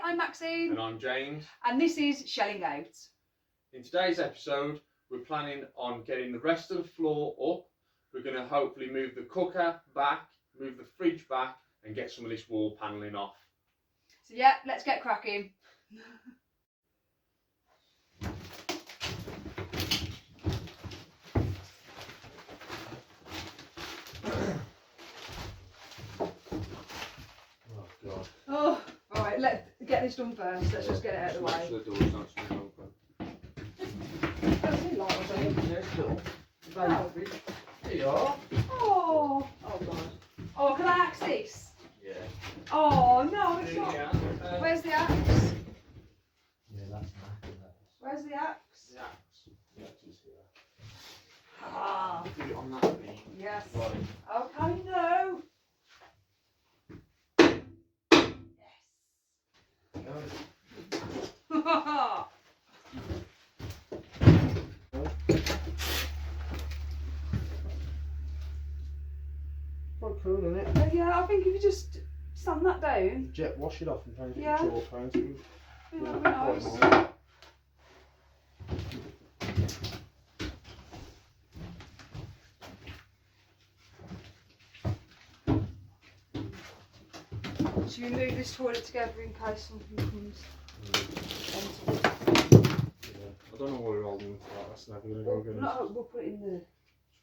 I'm Maxine. And I'm James. And this is Shelling Out. In today's episode, we're planning on getting the rest of the floor up. We're going to hopefully move the cooker back, move the fridge back, and get some of this wall panelling off. So yeah, let's get cracking. Oh God. Oh, alright, let's get this done first. Let's just get it out of the way. Make sure the door's not swinging open. There's no light or something. There's the door. Oh. There you are. Oh, oh God. Oh, can I axe this? Yeah. Oh, no, it's not. Yeah. Where's the axe? Yeah, that's knackered. Where's the axe? The axe. The axe is here. Ah, Do it on that thing. yes. Right. Okay, no. No. Quite cool, isn't it? Yeah, I think if you just sand that down, Jet, wash it off and paint it Yeah. chalk paint it. that'd be nice. Should we move this toilet together in case something comes onto it? I don't know why we're holding it for that. That's never going to go again. No, we'll put it in the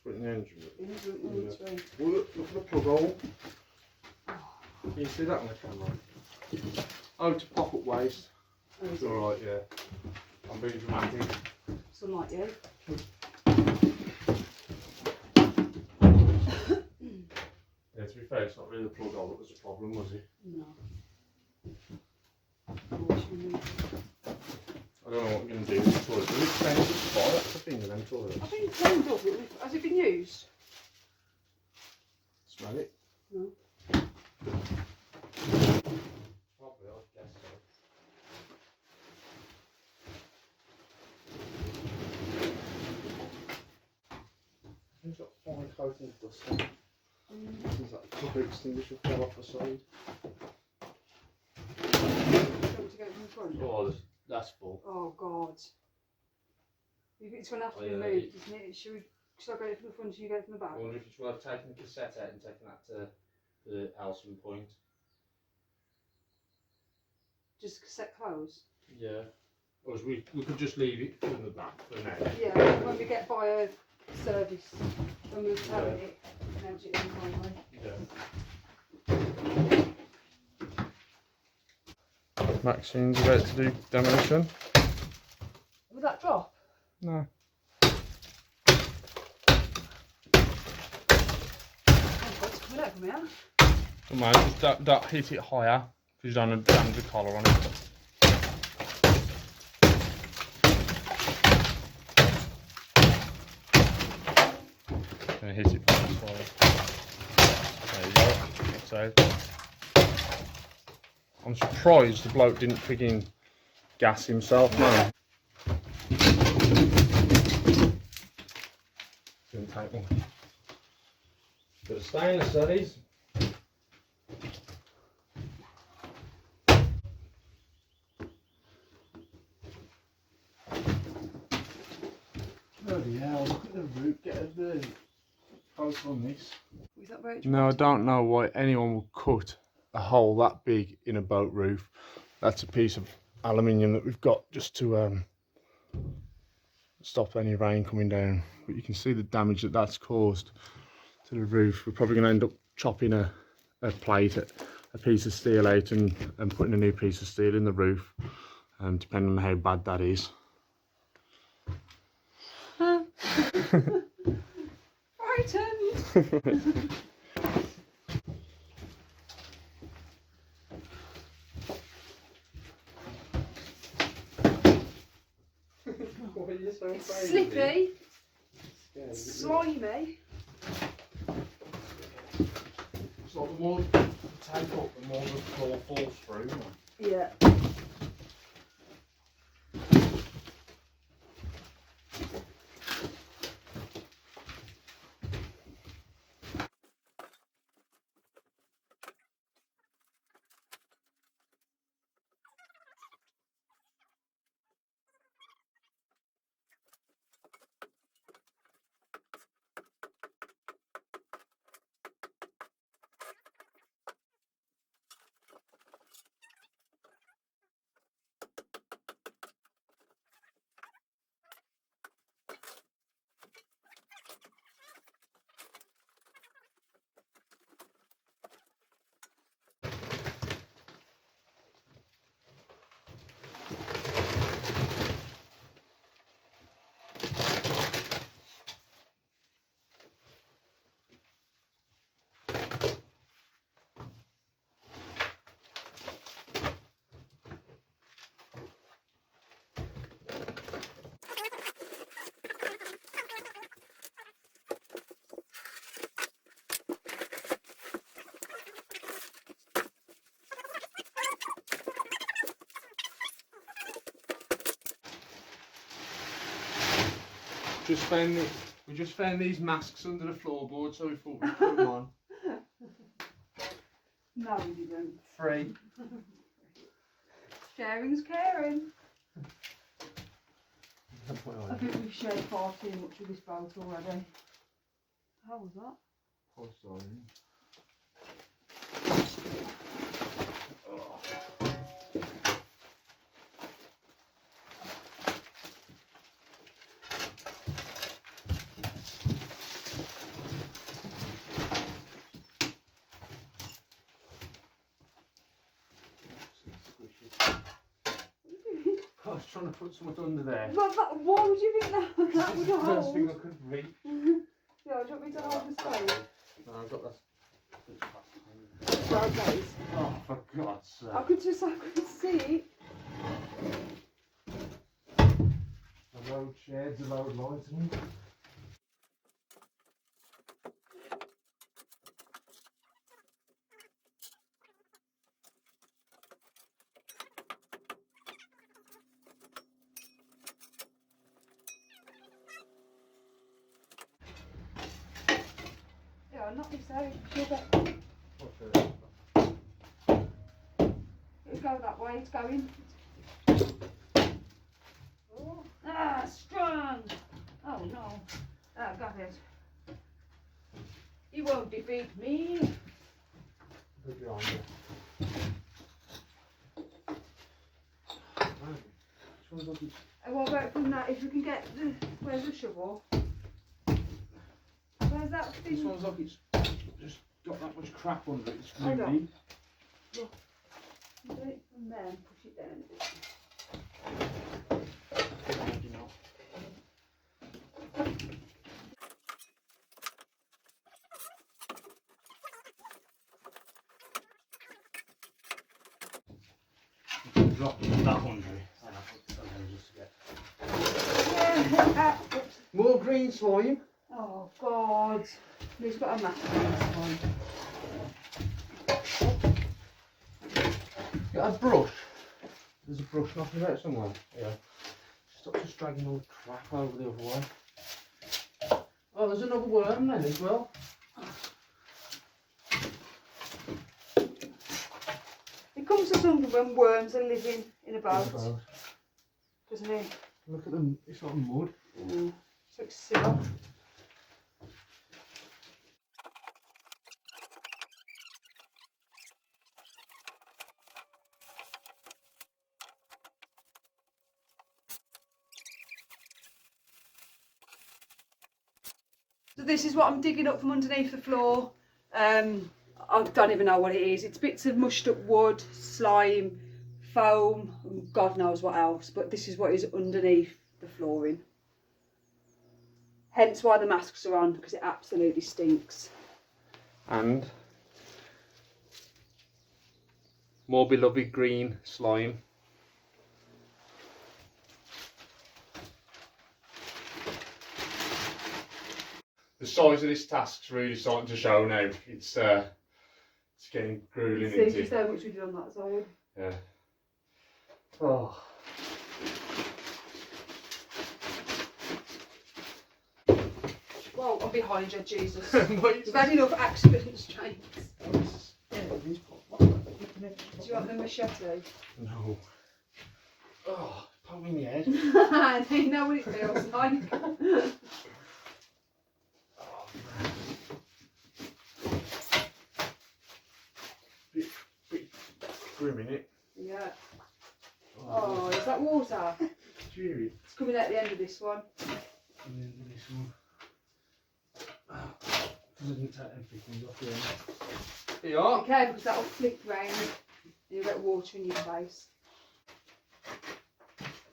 Put it in the engine room. room. Oh, look at the plug hole. Can you see that on the camera? Oh, to pop up waste. It's alright, yeah. I'm being dramatic. Something like you. Yeah, to be fair, it's not really the plug hole that was the problem, was it? No. Or should we move it? I don't know what we're going to do with the toilet. Does it change the spot? That's the thing with them toilets. I think it's cleaned up. Has it been used? Smell it? No. Probably, I guess so. He's got fine coating of dust on it. There's that cover extinguisher fell off the side. Do you want to go from the front? Oh, that's full. Oh God. It's going to have to Oh, be yeah, moved, isn't it? Should I go from the front and you go from the back? I wonder if it's worth taking the cassette out and taking that to the Elson point. Just cassette close? Yeah. Or we could just leave it in the back for now. Yeah, when we get by a service, when we're towing it, we can empty it in the highway. Yeah. Maxine's about to do demolition. Would that drop? No. Oh God, it's coming out from here. Come on, just don't hit it higher because you don't want to damage the collar on it. Gonna hit it from this side. There you go. That's out. I'm surprised the bloke didn't frigging gas himself, man. Didn't take one. Bit of stainless, that is. Bloody hell, look at the root, get a bit close on this. Was that where it No, I don't know why anyone would cut a hole that big in a boat roof. That's a piece of aluminium that we've got just to stop any rain coming down. But you can see the damage that that's caused to the roof. We're probably going to end up chopping a plate, a piece of steel out and putting a new piece of steel in the roof, depending on how bad that is. frightened? Why are you so It's crazy? slippy, Yeah, slimy. it's like the more you take up, the more the floor falls through. Yeah. We just found these masks under the floorboard, so we thought we'd put them on. No, we didn't. Free. Sharing's caring. I think we've shared far too much with this boat already. How was that? Oh, sorry. I was trying to put something under there. Why would you think that would This is the first hold? thing I could reach. Yeah, do you want me to hold the stove? No, I've got that. Well, guys. Oh, for God's sake. I could see it. The road sheds, the road lighting. Yeah, not this side. She'll get. Okay. It'll go that way. It's going. Oh. Ah, strong. Oh no. Ah, got it. You won't defeat me. Put it on there. And what about from that? If we can get the. Where's the shovel? Where's that thing? This one's like it's just got that much crap under it. It's Hold on. gluey. Look. Do it from there and push it down a bit. Drop that under it. And I'll put it just to get. Yeah. More green slime. Oh God. He's got a massive one. Got a brush. There's a brush knocking about somewhere. Yeah. Stop just dragging all the crap over the other way. Oh, there's another worm then as well. It comes to something when worms are living in a boat, doesn't it? Look at them. It's like mud. It's like syrup. So this is what I'm digging up from underneath the floor. I don't even know what it is. It's bits of mushed up wood, slime, foam, and God knows what else. But this is what is underneath the flooring. Hence why the masks are on, because it absolutely stinks. And more beloved green slime. The size of this task's really starting to show now. It's getting grueling. See just how much we did on that side. Yeah. Oh. Whoa, I'm behind you, Jesus. We've We've had enough accidents, James. Do you want the machete? No. Oh, put me in the head. You know what it feels like. Bit grim in it. Yeah. Oh, is that water? Cheery. It's coming out the end of this one. And then this one. Doesn't take everything off the end. Here you are. Okay, because that'll flick round and you'll get water in your face.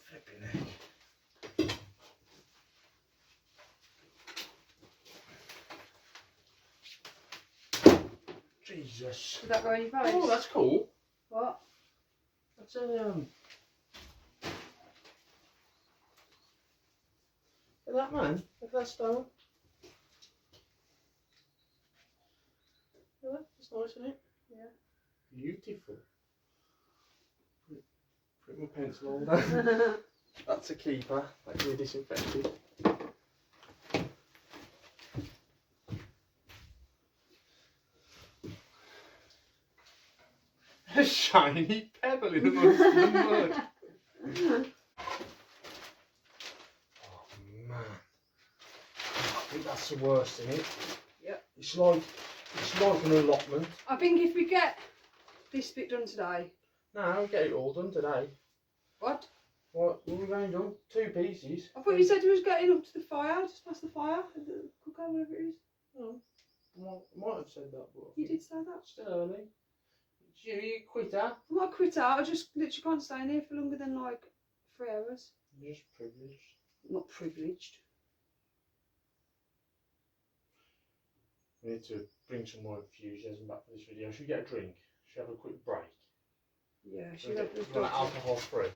Flipping heck. Jesus. Did that go in your face? Oh, that's cool. What? That's a Look at that man. Look at that stone. Yeah, that's nice, isn't it? Yeah. Beautiful. Put my pencil holder. That's a keeper. That's really disinfected. shiny pebble in amongst the mud. Oh man, I think that's the worst in it. Yep. It's like an allotment. I think if we get this bit done today. No, we'll get it all done today. What? What we've only done 2 pieces. I thought you said you was getting up to the fire, just past the fire, the cooker, whatever it is. Oh, might have said that, but You did say that. still early. You quitter. I'm not a quitter, I just literally can't stay in here for longer than like 3 hours. You're just privileged. Not privileged. We need to bring some more enthusiasm back for this video. Should we get a drink? Should we have a quick break? Yeah, Should we get alcohol free?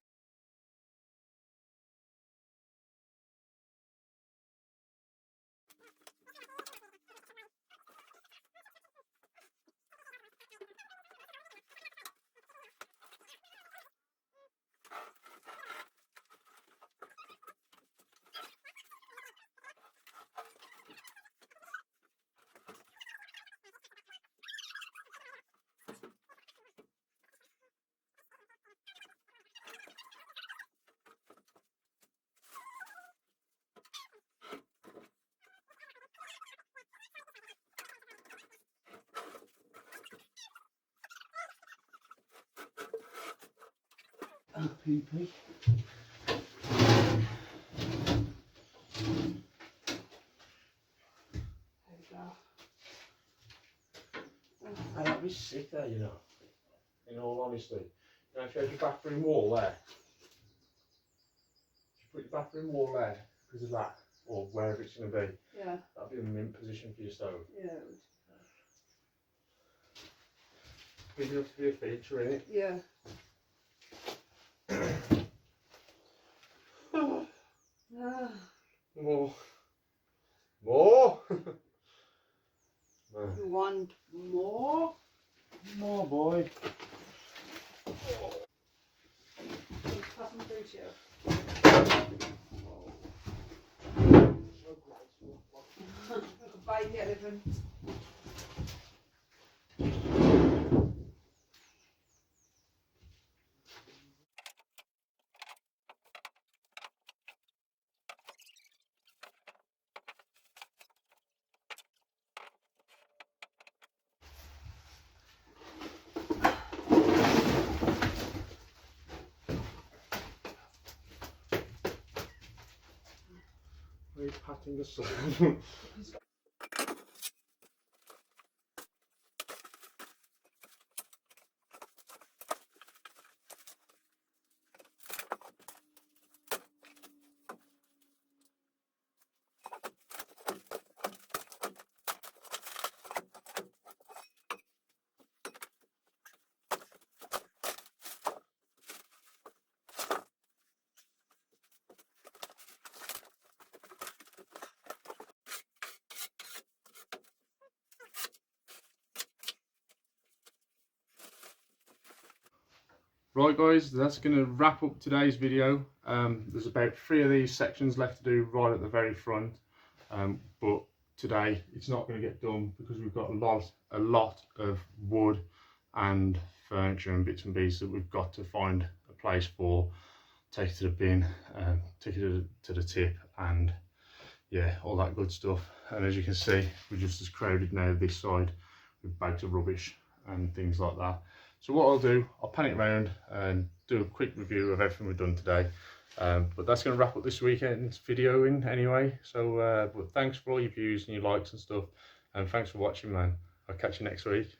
PP. There we go. And that'd be sick there, you know. In all honesty. You know, if you had your bathroom wall there. If you put your bathroom wall there because of that, or wherever it's going to be, Yeah. that'd be a mint position for your stove. Yeah, it would. Big enough to be a feature in it. Yeah. More. More? Man. You want more? More, boy. Pass them through to you. Like a baby elephant. Are you patting the sun? Right guys, that's going to wrap up today's video. There's about 3 of these sections left to do right at the very front, but today it's not going to get done because we've got a lot of wood and furniture and bits and pieces that we've got to find a place for, take it to the bin, take it to the tip, and yeah, all that good stuff. And as you can see, we're just as crowded now this side with bags of rubbish and things like that. So what I'll do, I'll pan it round and do a quick review of everything we've done today. But that's going to wrap up this weekend's video in anyway. So but thanks for all your views and your likes and stuff, and thanks for watching, man. I'll catch you next week.